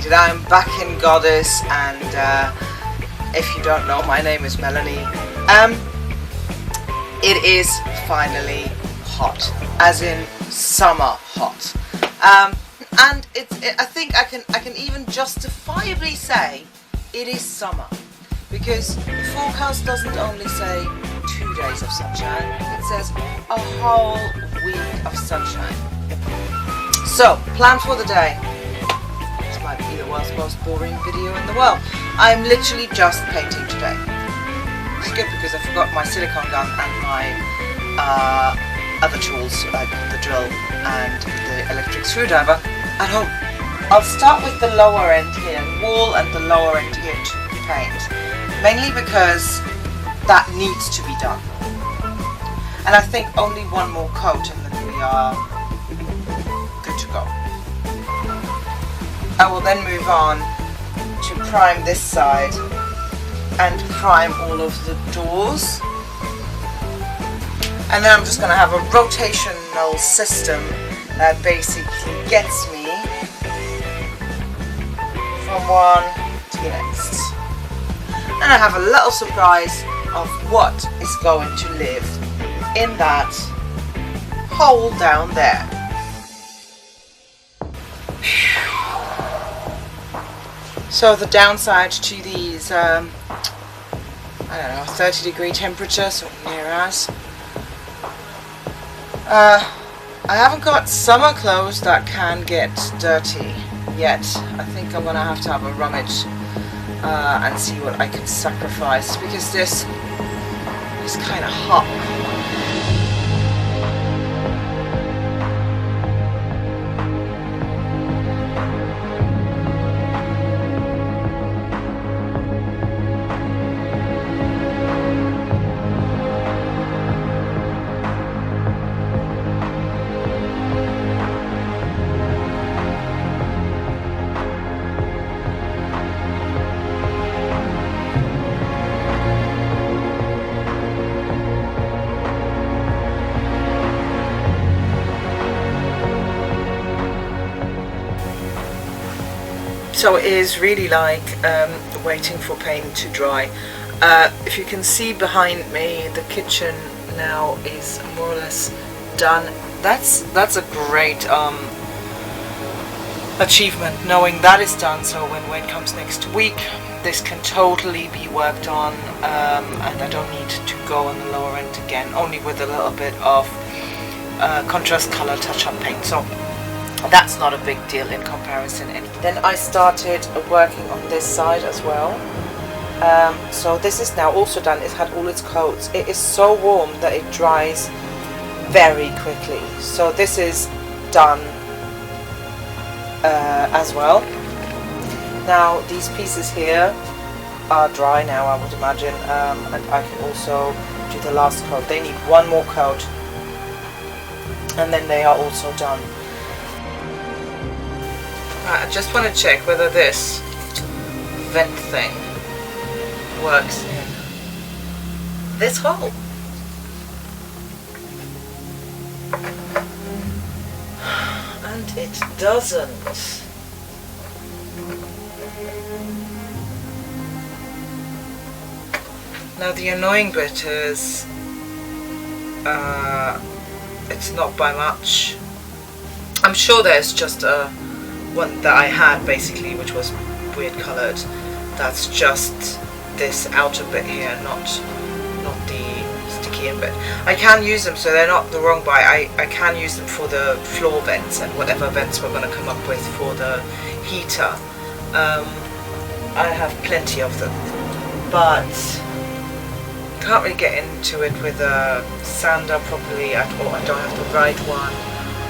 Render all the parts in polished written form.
painted. I'm back in Goddess, and if you don't know, my name is Melanie. It is finally hot, as in summer hot, and I think I can even justifiably say it is summer, because the forecast doesn't only say 2 days of sunshine, it says a whole week of sunshine. So, plan for the day. This might be the world's most boring video in the world. I'm literally just painting today. It's good because I forgot my silicone gun and my other tools, like the drill and the electric screwdriver, at home. I'll start with the lower end here, wall and the lower end here to paint, mainly because that needs to be done. And I think only one more coat and then we are good to go. I will then move on to prime this side and prime all of the doors. And then I'm just going to have a rotational system that basically gets me from one to the next. And I have a little surprise of what is going to live in that hole down there. So the downside to these, I don't know, 30-degree temperature, so near as. I haven't got summer clothes that can get dirty yet. I think I'm gonna have to have a rummage and see what I can sacrifice, because this is kind of hot. So it is really like waiting for paint to dry. If you can see behind me, the kitchen now is more or less done. That's a great achievement, knowing that is done. So when Wayne comes next week, this can totally be worked on, and I don't need to go on the lower end again, only with a little bit of contrast color touch-up paint. So that's not a big deal in comparison. Then I started working on this side as well. So this is now also done. It had all its coats. It is so warm that it dries very quickly. So this is done as well. Now these pieces here are dry now, I would imagine, and I can also do the last coat. They need one more coat and then they are also done. I just want to check whether this vent thing works in this hole. And it doesn't. Now the annoying bit is it's not by much. I'm sure there's just a one that I had basically, which was weird coloured. That's just this outer bit here, not the sticky in bit. I can use them, so they're not the wrong buy. I can use them for the floor vents and whatever vents we're going to come up with for the heater. I have plenty of them, but can't really get into it with a sander properly at all. I don't have the right one,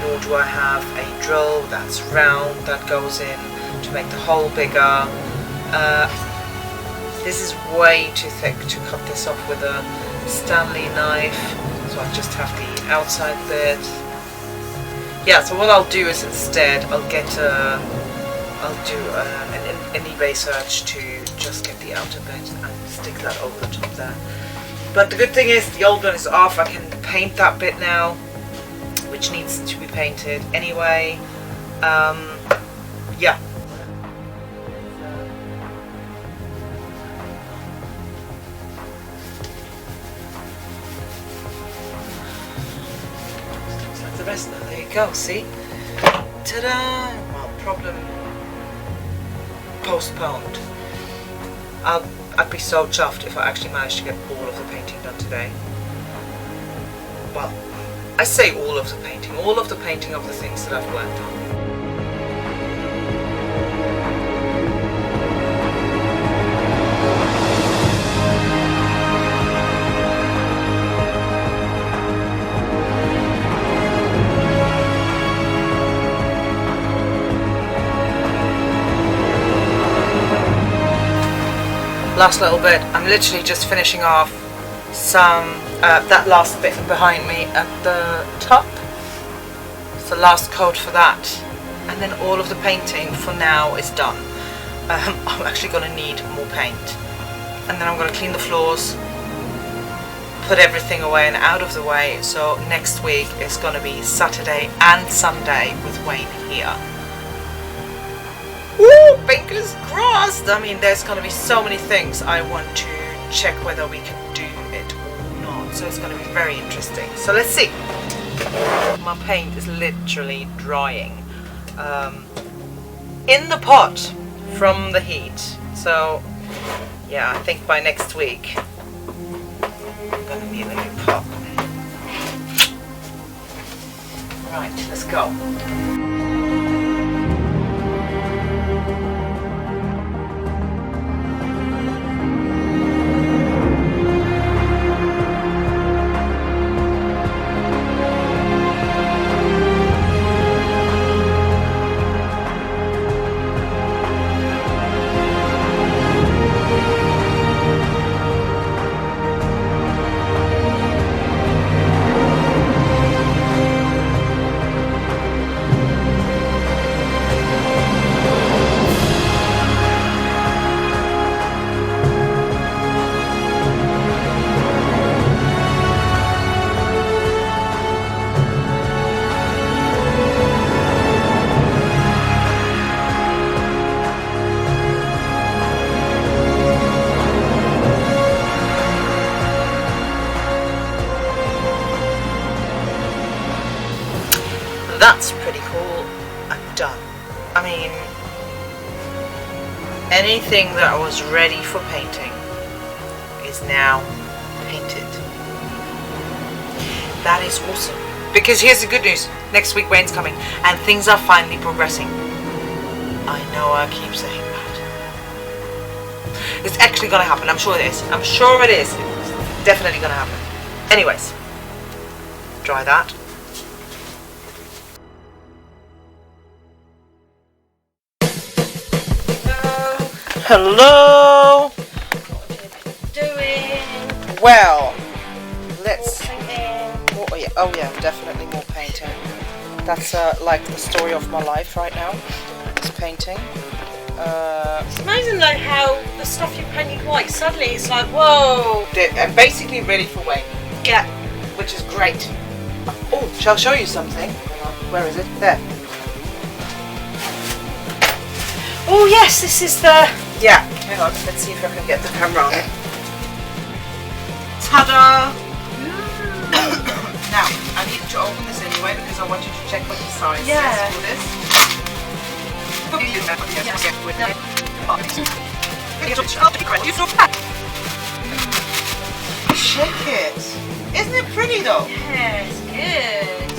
nor do I have a drill that's round that goes in to make the hole bigger. This is way too thick to cut this off with a Stanley knife, so I just have the outside bit. Yeah, so what I'll do is instead I'll do an eBay search to just get the outer bit and stick that over the top there. But the good thing is the old one is off. I can paint that bit now, which needs to be painted anyway. Yeah. go, see? Ta-da! Well, problem postponed. I'd be so chuffed if I actually managed to get all of the painting done today. Well, I say all of the painting of the things that I've worked on. Last little bit, I'm literally just finishing off that last bit behind me at the top. It's the last coat for that, and then all of the painting for now is done. I'm actually going to need more paint, and then I'm going to clean the floors, put everything away and out of the way, so next week is going to be Saturday and Sunday with Wayne here. Woo! Fingers crossed! I mean, there's going to be so many things I want to check whether we can do it or not. So it's going to be very interesting. So let's see. My paint is literally drying in the pot from the heat. So yeah, I think by next week I'm going to need a new pot. Right, let's go. That's pretty cool. I'm done. I mean, anything that was ready for painting is now painted. That is awesome. Because here's the good news. Next week Wayne's coming and things are finally progressing. I know I keep saying that. It's actually going to happen. I'm sure it is. I'm sure it is. It's definitely going to happen. Anyways, try that. Hello. What are you doing? Well, let's. Painting. Oh yeah, definitely more painting. That's like the story of my life right now. It's painting. It's amazing though how the stuff you painted white suddenly it's like whoa. I'm basically ready for Wayne. Yeah. Which is great. Oh, shall I show you something? Where is it? There. Oh yes, this is the. Yeah, hang on, let's see if I can get the camera on it. Ta-da! Now, I need to open this anyway because I want you to check what the size is for this. Check it! Isn't it pretty though? Yes, good.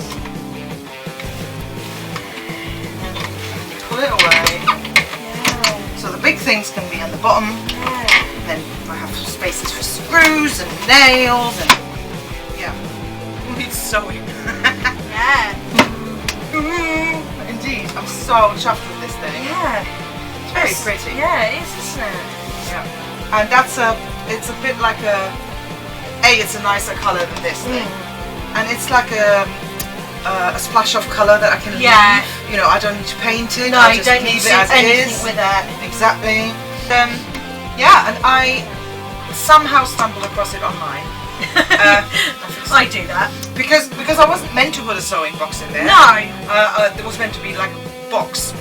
Pull it away. So the big things can be on the bottom. Yeah. Then I have spaces for screws and nails and yeah. It's sewing. Yeah. Indeed, I'm so chuffed with this thing. Yeah. It's very pretty. Yeah, it is, isn't it? Yeah. And it's a bit like it's a nicer colour than this thing. And it's like a splash of colour that I can leave. You know, I don't need to paint it. No, I you just don't leave need it as anything it is. with it. Exactly. Yeah, and I somehow stumbled across it online. I do that. Because I wasn't meant to put a sewing box in there. No. It was meant to be like a box.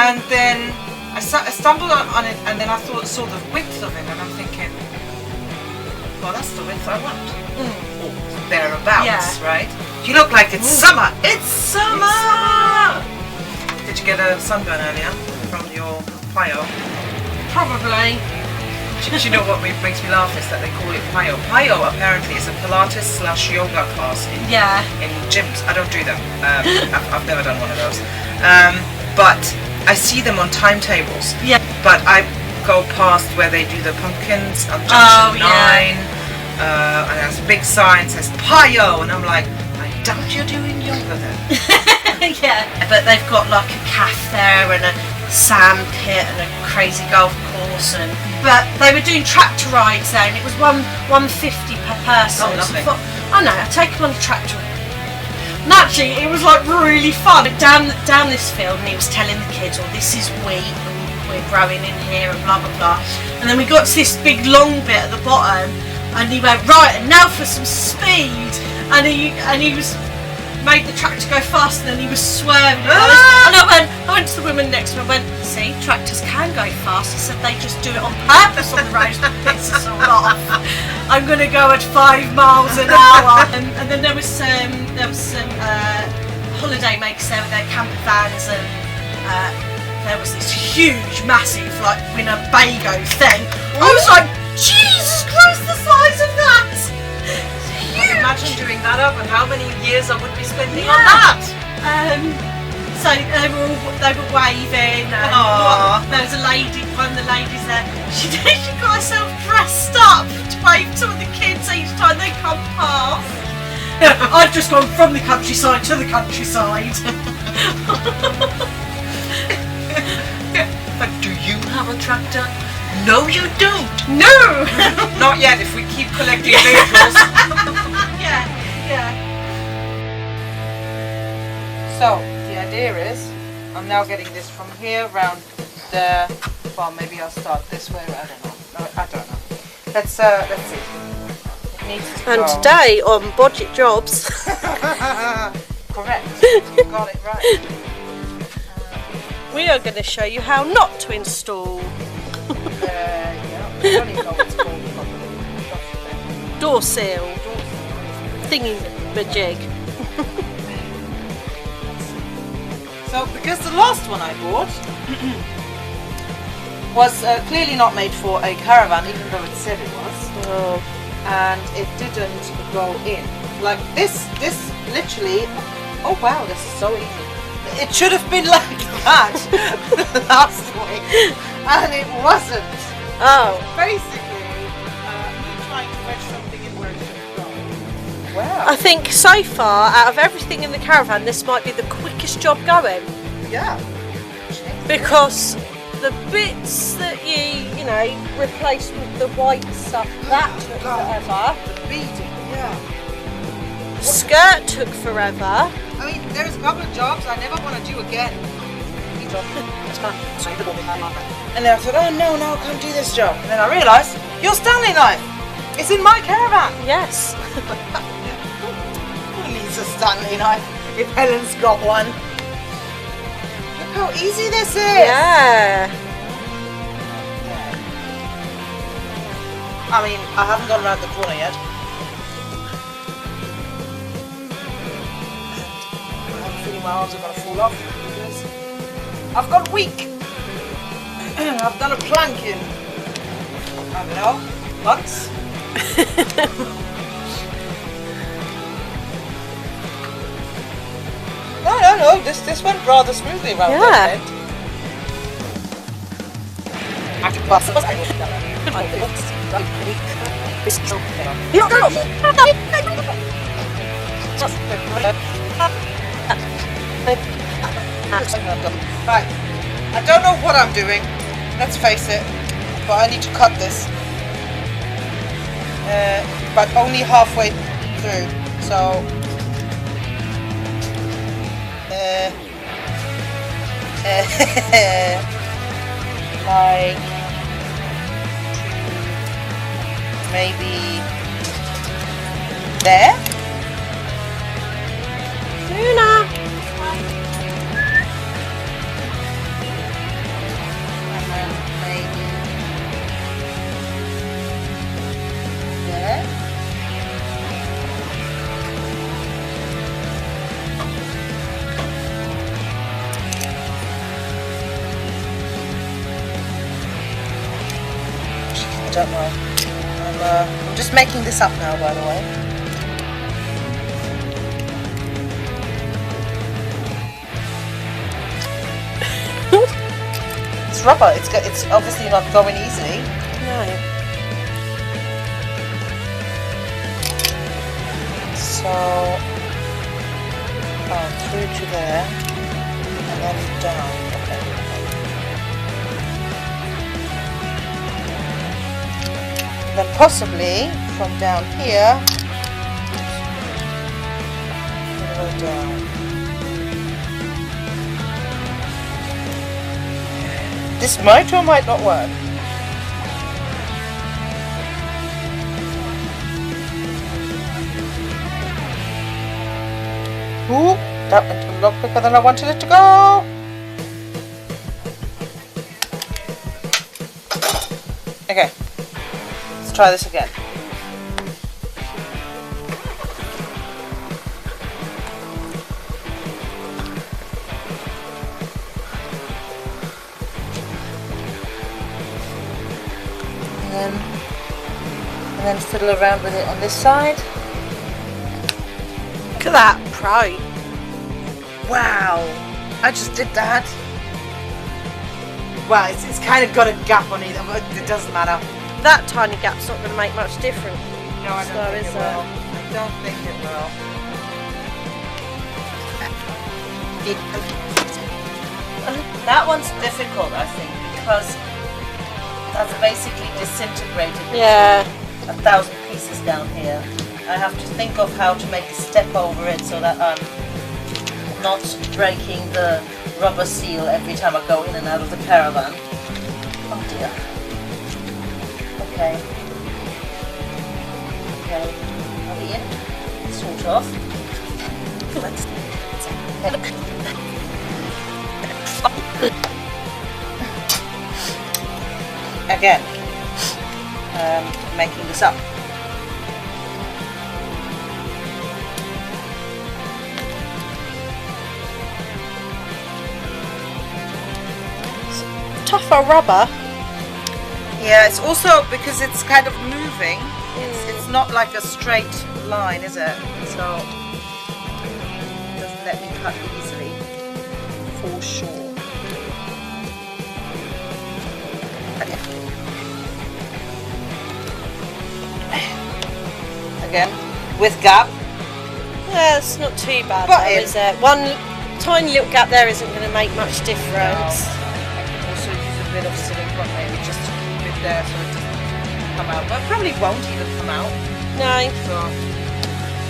And then I stumbled on it, and then I saw the width of it, and I'm thinking, well, that's the width I want. Or thereabouts, right? You look like it's summer. It's summer! Did you get a sunburn earlier from your payo? Probably. Do you know what makes me laugh is that they call it payo. Payo apparently is a Pilates / yoga class in gyms. I don't do them. I've never done one of those. But I see them on timetables. Yeah. But I go past where they do the pumpkins on Junction 9. And there's a big sign that says payo, and I'm like, I doubt you're doing yoga then. Yeah. But they've got like a cafe there and a sand pit and a crazy golf course, but they were doing tractor rides there, and it was $150 per person. Oh, lovely. So I thought, oh no, I'll take them on the tractor. And actually, it was like really fun. Down this field, and he was telling the kids, "Oh, this is wheat, and we're growing in here, and blah blah blah." And then we got to this big long bit at the bottom, and he went, "Right, and now for some speed." And he was made the tractor go fast, and then he was swerving. And I went to the woman next to me. I went, "See, tractors can go fast." I said, "They just do it on purpose on the road to piss us all off. I'm going to go at 5 miles an hour." And then there was some holiday makers there with their camper vans, and there was this huge, massive, like Winnebago thing. I was like, Jesus Christ, the size of that! Imagine doing that up, and how many years I would be spending on that. So they were waving. And there was one of the ladies there. She got herself dressed up to wave to the kids each time they come past. I've just gone from the countryside to the countryside. But do you have a tractor? No, you don't. No. Not yet. If we keep collecting vehicles. Yeah. So the idea is, I'm now getting this from here round there. Well, maybe I'll start this way. I don't know. No, I don't know. Let's see. It needs to And go. today on Budget Jobs. Correct. You got it right. We are going to show you how not to install I don't even know what it's called properly. door seal thingy majig. So, because the last one I bought was clearly not made for a caravan, even though it said it was, and it didn't go in. Like this literally. Oh wow, this is so easy. It should have been like that last week, and it wasn't. Oh. Basically, me trying to wedge something in where it should go. Wow. I think so far, out of everything in the caravan, this might be the quickest job going. Yeah. Because the bits that you replace with the white stuff, that took forever. The beading, yeah. Skirt took forever. I mean, there's a couple of jobs I never want to do again. And then I thought, oh no, I can't do this job. And then I realised, your Stanley knife! It's in my caravan! Yes. Who needs a Stanley knife if Helen's got one? Look how easy this is! Yeah. I mean, I haven't gone around the corner yet. I have a feeling my arms are going to fall off because I've got weak. I've done a plank in, I don't know, months. No, this went rather smoothly around that end. Right, I don't know what I'm doing, let's face it, but I need to cut this. But only halfway through, so like maybe there. Luna. And then maybe there. don't know. I'm just making this up now, by the way. It's rubber. It's obviously not going easily. No. So, through to there, and then down. Okay. Then possibly from down here, all the way down. This might or might not work. Ooh, that went a lot quicker than I wanted it to go. Okay, let's try this again. And then fiddle around with it on this side. Look at that, pro. Wow, I just did that. Well, it's kind of got a gap on either, but it doesn't matter. That tiny gap's not going to make much difference. No, I don't think it will. I don't think it will. That one's difficult, I think, because that's basically disintegrated. Yeah. 1,000 pieces down here. I have to think of how to make a step over it so that I'm not breaking the rubber seal every time I go in and out of the caravan. Oh dear. Okay. Okay. Are we in? Sort of. Again. Making this up. Tougher rubber. Yeah, it's also because it's kind of moving. It's not like a straight line, is it? So it doesn't let me cut easily, for sure. Okay. Again, with gap. Yeah, it's not too bad, But though, is it? One tiny little gap there isn't going to make much difference. No. I can also use a bit of silicone maybe just to keep it there so it doesn't come out. But it probably won't even come out. No. So.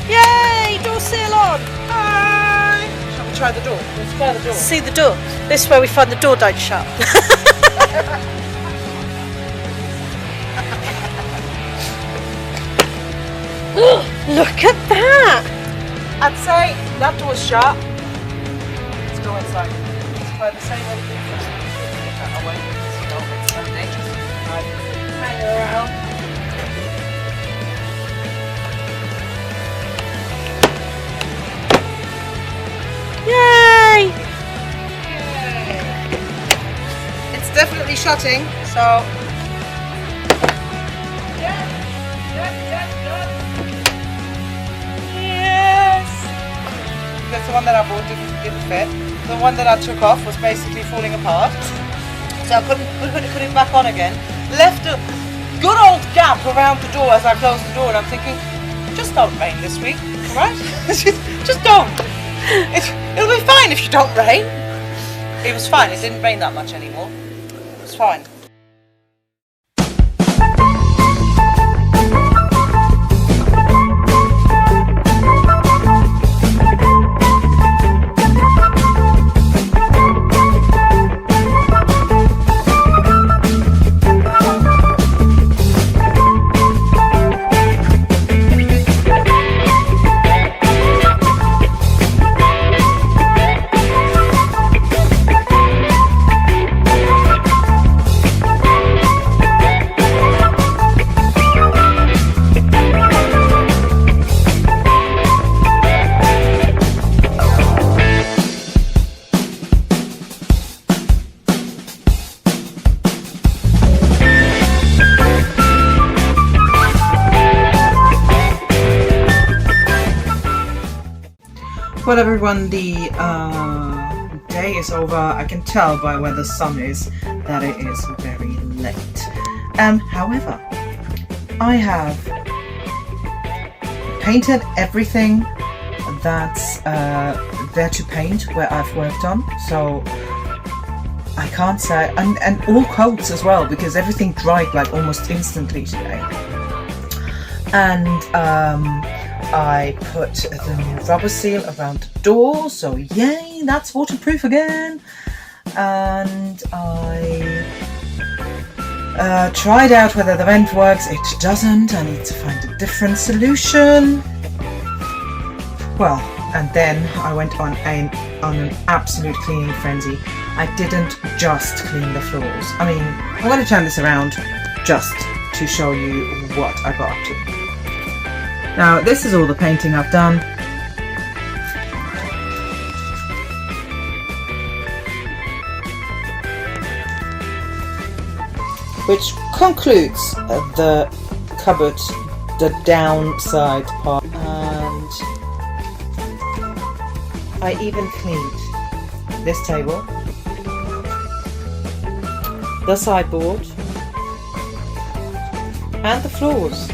Yay! Door seal on! Hi! Shall we try the door? Let's try the door. See the door. This is where we find the door don't shut. Look at that! I'd say that door's shut. Let's go inside. Let's try the same way we did first. Get that away because you know it's Sunday. Hang around. Yay! Yay! It's definitely shutting, so. That's the one that I bought didn't fit. The one that I took off was basically falling apart. So I couldn't put it back on again. Left a good old gap around the door as I closed the door, and I'm thinking, just don't rain this week, alright? just don't. It'll be fine if you don't rain. It was fine, it didn't rain that much anymore. It was fine. Well, everyone, the day is over. I can tell by where the sun is that it is very late. However, I have painted everything that's there to paint where I've worked on, so I can't say, and all coats as well, because everything dried like almost instantly today. And I put the new rubber seal around the door, so yay, that's waterproof again. And I tried out whether the vent works. It doesn't. I need to find a different solution. Well, and then I went on an absolute cleaning frenzy. I didn't just clean the floors. I mean, I'm going to turn this around just to show you what I got up to. Now, this is all the painting I've done. Which concludes the cupboard, the downside part. And I even cleaned this table, the sideboard, and the floors.